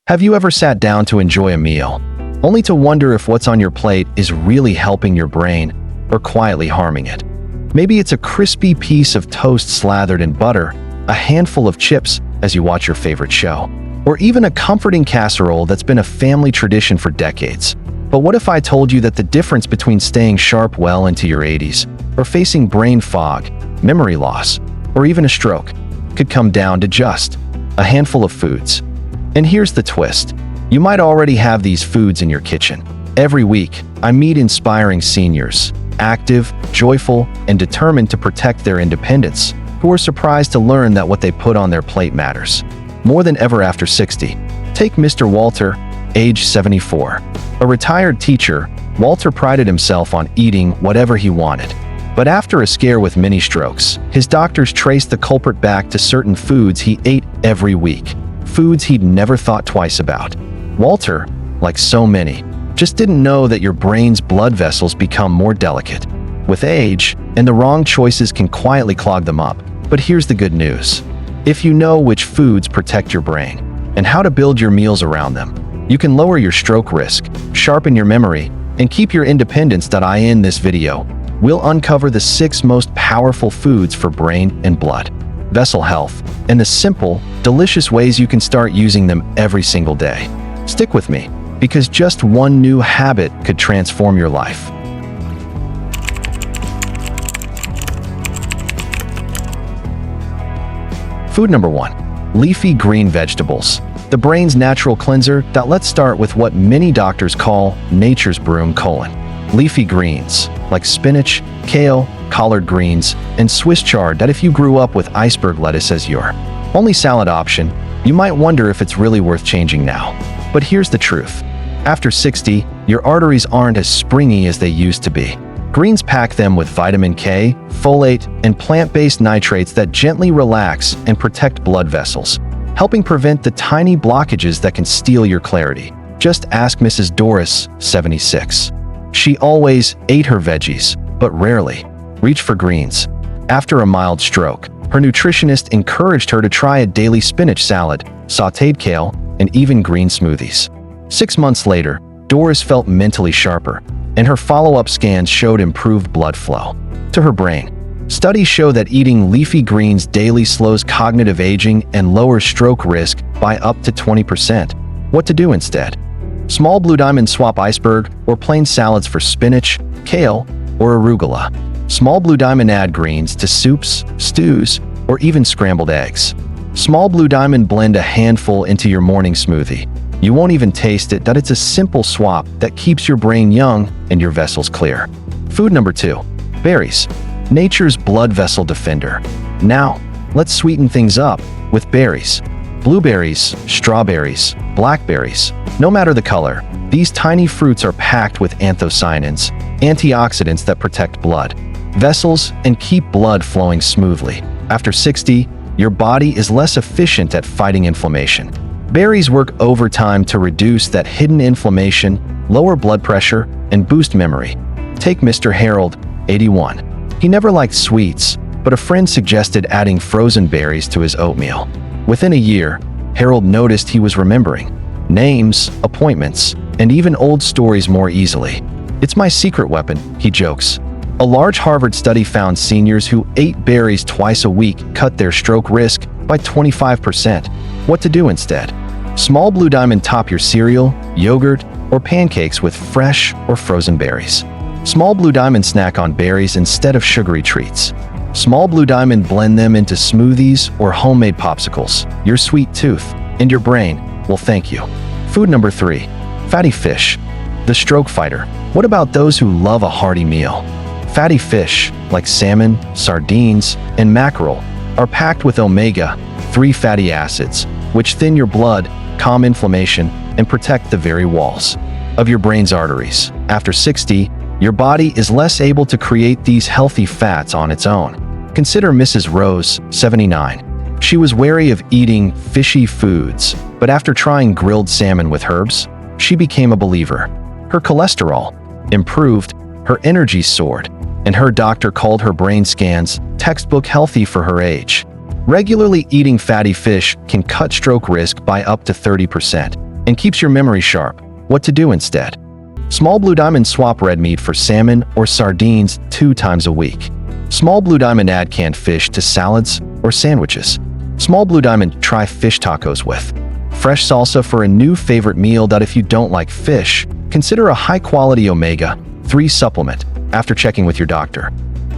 Have you ever sat down to enjoy a meal, only to wonder if what's on your plate is really helping your brain or quietly harming it? Maybe it's a crispy piece of toast slathered in butter, a handful of chips as you watch your favorite show, or even a comforting casserole that's been a family tradition for decades. But what if I told you that the difference between staying sharp well into your 80s or facing brain fog, memory loss, or even a stroke could come down to just a handful of foods? And here's the twist. You might already have these foods in your kitchen. Every week, I meet inspiring seniors, active, joyful, and determined to protect their independence, who are surprised to learn that what they put on their plate matters more than ever after 60. Take Mr. Walter, age 74. A retired teacher, Walter prided himself on eating whatever he wanted. But after a scare with many strokes, his doctors traced the culprit back to certain foods he ate every week, foods he'd never thought twice about. Walter, like so many, just didn't know that your brain's blood vessels become more delicate with age, and the wrong choices can quietly clog them up. But here's the good news. If you know which foods protect your brain and how to build your meals around them, you can lower your stroke risk, sharpen your memory, and keep your independence. In this video, we'll uncover the 6 most powerful foods for brain and blood vessel health, and the simple, delicious ways you can start using them every single day. Stick with me, because just one new habit could transform your life. Food number 1. Leafy green vegetables. The brain's natural cleanser. Let's start with what many doctors call nature's broom: leafy greens, like spinach, kale, collard greens, and Swiss chard. If you grew up with iceberg lettuce as your only salad option, you might wonder if it's really worth changing now. But here's the truth. After 60, your arteries aren't as springy as they used to be. Greens pack them with vitamin K, folate, and plant-based nitrates that gently relax and protect blood vessels, helping prevent the tiny blockages that can steal your clarity. Just ask Mrs. Doris, 76. She always ate her veggies, but rarely reached for greens. After a mild stroke, her nutritionist encouraged her to try a daily spinach salad, sautéed kale, and even green smoothies. 6 months later, Doris felt mentally sharper, and her follow-up scans showed improved blood flow to her brain. Studies show that eating leafy greens daily slows cognitive aging and lowers stroke risk by up to 20%. What to do instead? Small blue diamond: swap iceberg or plain salads for spinach, kale, or arugula. Small blue diamond: add greens to soups, stews, or even scrambled eggs. Small blue diamond: blend a handful into your morning smoothie. You won't even taste it. It's a simple swap that keeps your brain young and your vessels clear. Food number 2. Berries. Nature's blood vessel defender. Now, let's sweeten things up with berries. Blueberries, strawberries, blackberries. No matter the color, these tiny fruits are packed with anthocyanins, antioxidants that protect blood vessels and keep blood flowing smoothly. After 60, your body is less efficient at fighting inflammation. Berries work overtime to reduce that hidden inflammation, lower blood pressure, and boost memory. Take Mr. Harold, 81. He never liked sweets, but a friend suggested adding frozen berries to his oatmeal. Within a year, Harold noticed he was remembering names, appointments, and even old stories more easily. "It's my secret weapon," he jokes. A large Harvard study found seniors who ate berries twice a week cut their stroke risk by 25%. What to do instead? Small blue diamond: top your cereal, yogurt, or pancakes with fresh or frozen berries. Small blue diamond: snack on berries instead of sugary treats. Small blue diamond: blend them into smoothies or homemade popsicles. Your sweet tooth and your brain will thank you. Food number 3. Fatty fish. The stroke fighter. What about those who love a hearty meal? Fatty fish, like salmon, sardines, and mackerel, are packed with omega-3 fatty acids, which thin your blood, calm inflammation, and protect the very walls of your brain's arteries. After 60, your body is less able to create these healthy fats on its own. Consider Mrs. Rose, 79. She was wary of eating fishy foods, but after trying grilled salmon with herbs, she became a believer. Her cholesterol improved, her energy soared, and her doctor called her brain scans textbook healthy for her age. Regularly eating fatty fish can cut stroke risk by up to 30%, and keeps your memory sharp. What to do instead? Small Blue Diamond swap red meat for salmon or sardines 2 times a week. Small Blue Diamond add canned fish to salads or sandwiches. Small Blue Diamond try fish tacos with fresh salsa for a new favorite meal. If you don't like fish, consider a high-quality omega-3 supplement after checking with your doctor.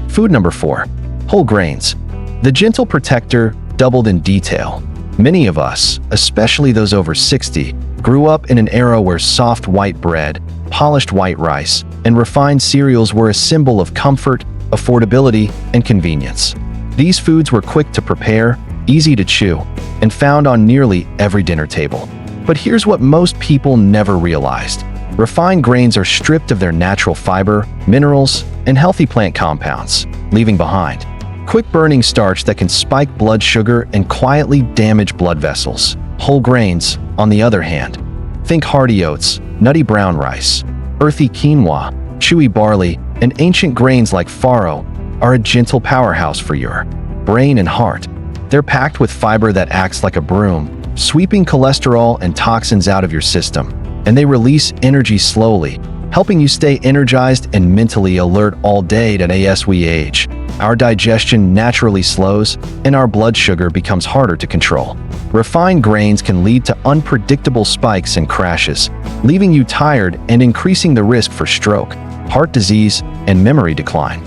Food number 4. Whole grains. The gentle protector doubled in detail. Many of us, especially those over 60, grew up in an era where soft white bread, polished white rice, and refined cereals were a symbol of comfort, affordability, and convenience. These foods were quick to prepare, easy to chew, and found on nearly every dinner table. But here's what most people never realized. Refined grains are stripped of their natural fiber, minerals, and healthy plant compounds, leaving behind quick-burning starch that can spike blood sugar and quietly damage blood vessels. Whole grains, on the other hand, think hearty oats, nutty brown rice, earthy quinoa, chewy barley, and ancient grains like farro, are a gentle powerhouse for your brain and heart. They're packed with fiber that acts like a broom, sweeping cholesterol and toxins out of your system, and they release energy slowly, helping you stay energized and mentally alert all day. As we age, our digestion naturally slows and our blood sugar becomes harder to control. Refined grains can lead to unpredictable spikes and crashes, leaving you tired and increasing the risk for stroke, heart disease, and memory decline.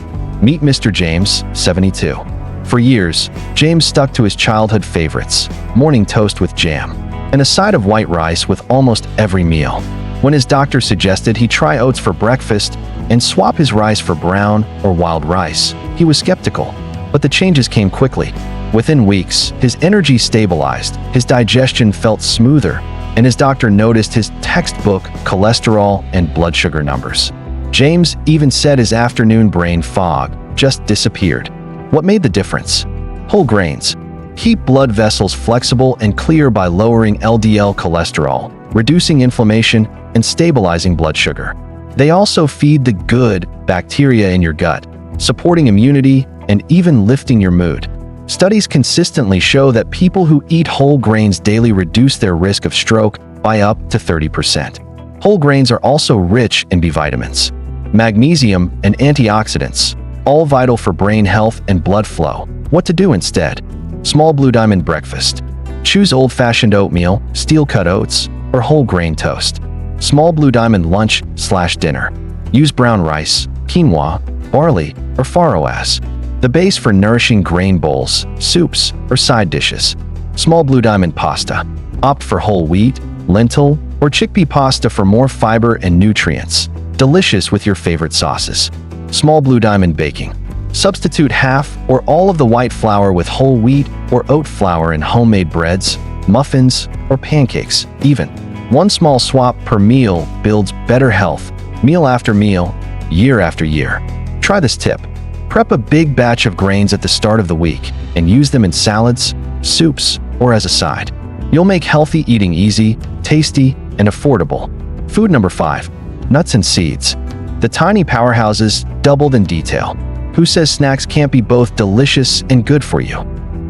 Meet Mr. James, 72. For years, James stuck to his childhood favorites: morning toast with jam and a side of white rice with almost every meal. When his doctor suggested he try oats for breakfast and swap his rice for brown or wild rice, he was skeptical. But the changes came quickly. Within weeks, his energy stabilized, his digestion felt smoother, and his doctor noticed his textbook cholesterol and blood sugar numbers. James even said his afternoon brain fog just disappeared. What made the difference? Whole grains keep blood vessels flexible and clear by lowering LDL cholesterol, reducing inflammation, and stabilizing blood sugar. They also feed the good bacteria in your gut, supporting immunity and even lifting your mood. Studies consistently show that people who eat whole grains daily reduce their risk of stroke by up to 30%. Whole grains are also rich in B vitamins, magnesium, and antioxidants, all vital for brain health and blood flow. What to do instead? Small Blue Diamond breakfast. Choose old-fashioned oatmeal, steel-cut oats, or whole grain toast. Small Blue Diamond lunch/dinner. Use brown rice, quinoa, barley, or farro as the base for nourishing grain bowls, soups, or side dishes. Small Blue Diamond pasta. Opt for whole wheat, lentil, or chickpea pasta for more fiber and nutrients. Delicious with your favorite sauces. Small Blue Diamond baking. Substitute half or all of the white flour with whole wheat or oat flour in homemade breads, muffins, or pancakes. Even one small swap per meal builds better health, meal after meal, year after year. Try this tip. Prep a big batch of grains at the start of the week and use them in salads, soups, or as a side. You'll make healthy eating easy, tasty, and affordable. Food number 5. Nuts and seeds. The tiny powerhouses doubled in detail. Who says snacks can't be both delicious and good for you?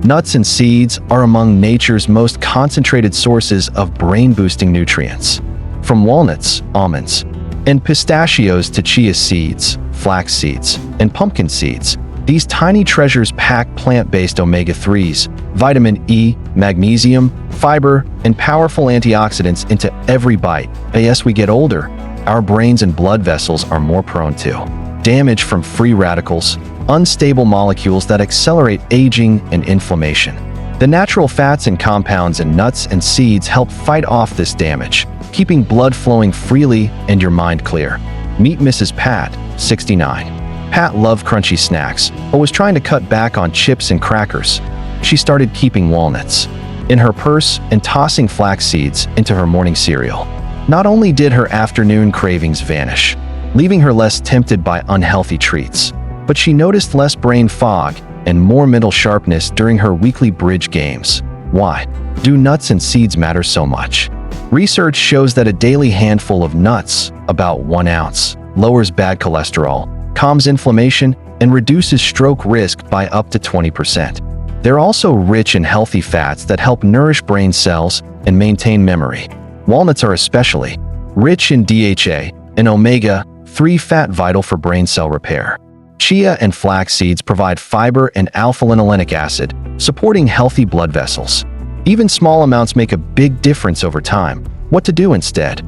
Nuts and seeds are among nature's most concentrated sources of brain-boosting nutrients. From walnuts, almonds, and pistachios to chia seeds, flax seeds, and pumpkin seeds, these tiny treasures pack plant-based omega-3s, vitamin E, magnesium, fiber, and powerful antioxidants into every bite. As we get older, our brains and blood vessels are more prone to damage from free radicals, unstable molecules that accelerate aging and inflammation. The natural fats and compounds in nuts and seeds help fight off this damage, keeping blood flowing freely and your mind clear. Meet Mrs. Pat, 69. Pat loved crunchy snacks, but was trying to cut back on chips and crackers. She started keeping walnuts in her purse and tossing flax seeds into her morning cereal. Not only did her afternoon cravings vanish, leaving her less tempted by unhealthy treats, but she noticed less brain fog and more mental sharpness during her weekly bridge games. Why do nuts and seeds matter so much? Research shows that a daily handful of nuts, about 1 ounce, lowers bad cholesterol, calms inflammation, and reduces stroke risk by up to 20%. They're also rich in healthy fats that help nourish brain cells and maintain memory. Walnuts are especially rich in DHA and omega-3 fat vital for brain cell repair. Chia and flax seeds provide fiber and alpha-linolenic acid, supporting healthy blood vessels. Even small amounts make a big difference over time. What to do instead?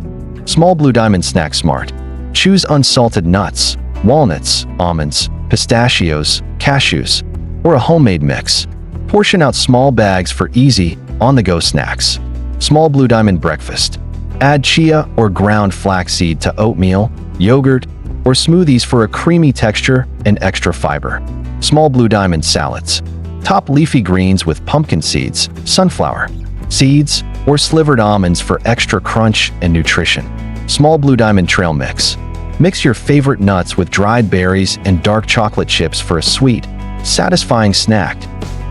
Small Blue Diamond Snack Smart. Choose unsalted nuts, walnuts, almonds, pistachios, cashews, or a homemade mix. Portion out small bags for easy, on-the-go snacks. Small Blue Diamond Breakfast. Add chia or ground flaxseed to oatmeal, yogurt, or smoothies for a creamy texture and extra fiber. Small Blue Diamond Salads. Top leafy greens with pumpkin seeds, sunflower seeds, or slivered almonds for extra crunch and nutrition. Small Blue Diamond Trail Mix. Mix your favorite nuts with dried berries and dark chocolate chips for a sweet, satisfying snack.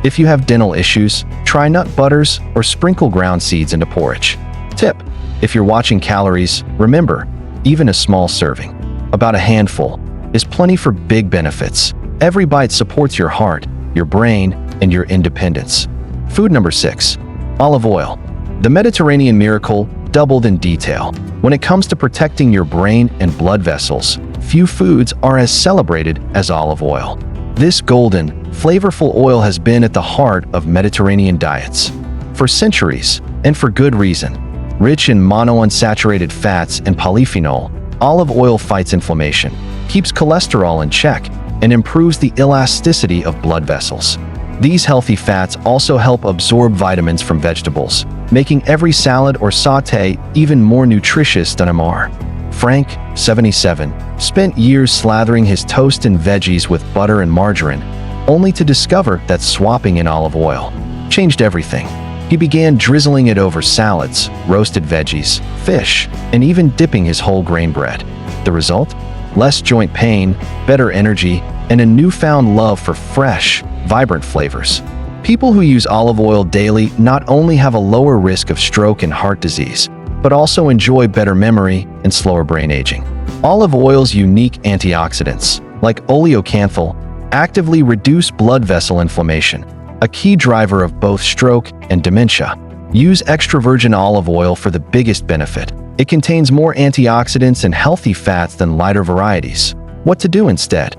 If you have dental issues, try nut butters or sprinkle ground seeds into porridge. Tip: if you're watching calories, remember, even a small serving, about a handful, is plenty for big benefits. Every bite supports your heart, your brain, and your independence. Food number 6. Olive oil. The Mediterranean miracle doubled in detail. When it comes to protecting your brain and blood vessels, few foods are as celebrated as olive oil. This golden, flavorful oil has been at the heart of Mediterranean diets for centuries, and for good reason. Rich in monounsaturated fats and polyphenol, olive oil fights inflammation, keeps cholesterol in check, and improves the elasticity of blood vessels. These healthy fats also help absorb vitamins from vegetables, making every salad or sauté even more nutritious than Amar. Frank, 77, spent years slathering his toast and veggies with butter and margarine, only to discover that swapping in olive oil changed everything. He began drizzling it over salads, roasted veggies, fish, and even dipping his whole grain bread. The result? Less joint pain, better energy, and a newfound love for fresh, vibrant flavors. People who use olive oil daily not only have a lower risk of stroke and heart disease, but also enjoy better memory and slower brain aging. Olive oil's unique antioxidants, like oleocanthal, actively reduce blood vessel inflammation, a key driver of both stroke and dementia. Use extra virgin olive oil for the biggest benefit. It contains more antioxidants and healthy fats than lighter varieties. What to do instead?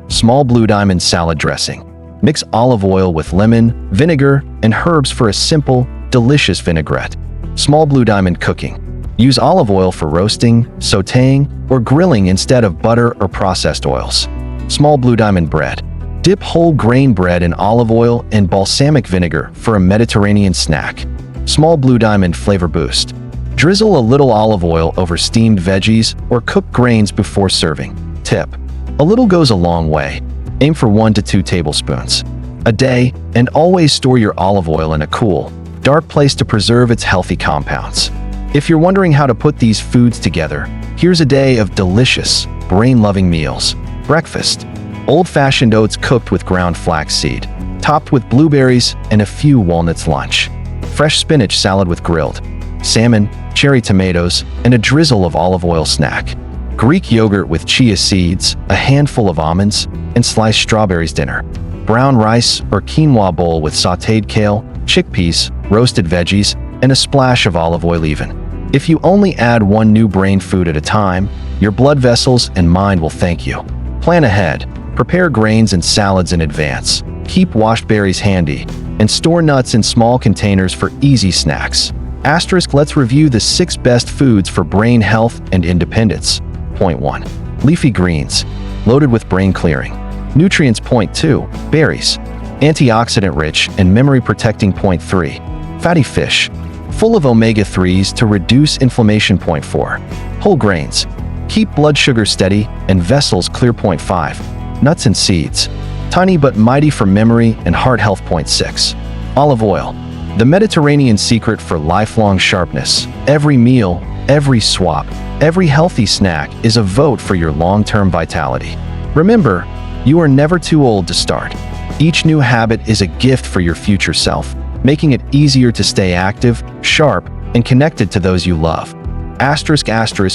Small Blue Diamond Salad Dressing. Mix olive oil with lemon, vinegar, and herbs for a simple, delicious vinaigrette. Small Blue Diamond Cooking. Use olive oil for roasting, sautéing, or grilling instead of butter or processed oils. Small Blue Diamond Bread. Dip whole grain bread in olive oil and balsamic vinegar for a Mediterranean snack. Small Blue Diamond Flavor Boost. Drizzle a little olive oil over steamed veggies or cooked grains before serving. Tip: a little goes a long way. Aim for 1 to 2 tablespoons a day, and always store your olive oil in a cool, dark place to preserve its healthy compounds. If you're wondering how to put these foods together, here's a day of delicious, brain-loving meals. Breakfast: old-fashioned oats cooked with ground flaxseed, topped with blueberries and a few walnuts. Lunch: fresh spinach salad with grilled salmon, cherry tomatoes, and a drizzle of olive oil. Snack: Greek yogurt with chia seeds, a handful of almonds, and sliced strawberries. Dinner: brown rice or quinoa bowl with sautéed kale, chickpeas, roasted veggies, and a splash of olive oil. Even if you only add one new brain food at a time, your blood vessels and mind will thank you. Plan ahead. Prepare grains and salads in advance. Keep washed berries handy, and store nuts in small containers for easy snacks. Asterisk: let's review the 6 best foods for brain health and independence. Point 1. Leafy greens, loaded with brain clearing nutrients. Point 2. Berries, antioxidant rich and memory protecting. Point 3. Fatty fish, full of omega-3s to reduce inflammation. Point 4. Whole grains, keep blood sugar steady and vessels clear. Point 5. Nuts and seeds, tiny but mighty for memory and heart health. Point 6. Olive oil, the Mediterranean secret for lifelong sharpness. Every meal, every swap, every healthy snack is a vote for your long-term vitality. Remember, you are never too old to start. Each new habit is a gift for your future self, making it easier to stay active, sharp, and connected to those you love. Asterisk: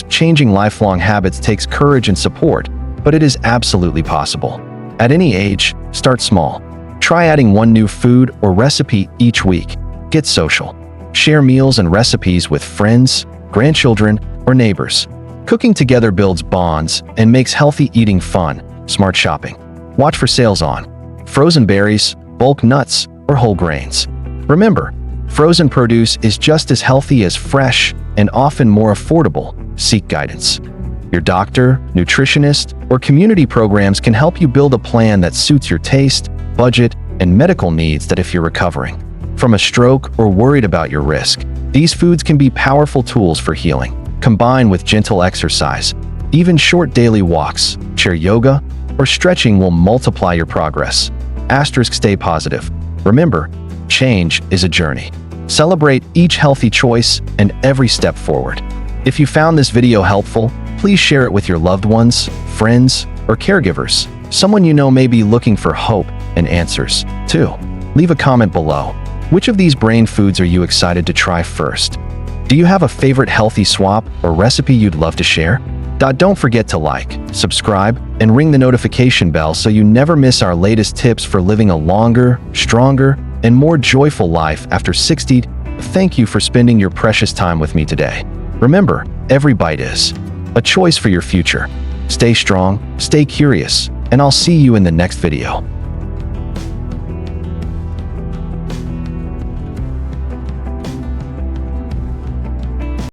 changing lifelong habits takes courage and support, but it is absolutely possible. At any age, start small. Try adding one new food or recipe each week. Get social. Share meals and recipes with friends, grandchildren, or neighbors. Cooking together builds bonds and makes healthy eating fun. Smart shopping. Watch for sales on frozen berries, bulk nuts, or whole grains. Remember, frozen produce is just as healthy as fresh and often more affordable. Seek guidance. Your doctor, nutritionist, or community programs can help you build a plan that suits your taste, budget, and medical needs. That if you're recovering from a stroke or worried about your risk, these foods can be powerful tools for healing. Combined with gentle exercise, even short daily walks, chair yoga, or stretching will multiply your progress. Stay positive. Remember, change is a journey. Celebrate each healthy choice and every step forward. If you found this video helpful, please share it with your loved ones, friends, or caregivers. Someone you know may be looking for hope and answers, too. Leave a comment below. Which of these brain foods are you excited to try first? Do you have a favorite healthy swap or recipe you'd love to share? Don't forget to like, subscribe, and ring the notification bell so you never miss our latest tips for living a longer, stronger, and more joyful life after 60. Thank you for spending your precious time with me today. Remember, every bite is a choice for your future. Stay strong, stay curious, and I'll see you in the next video.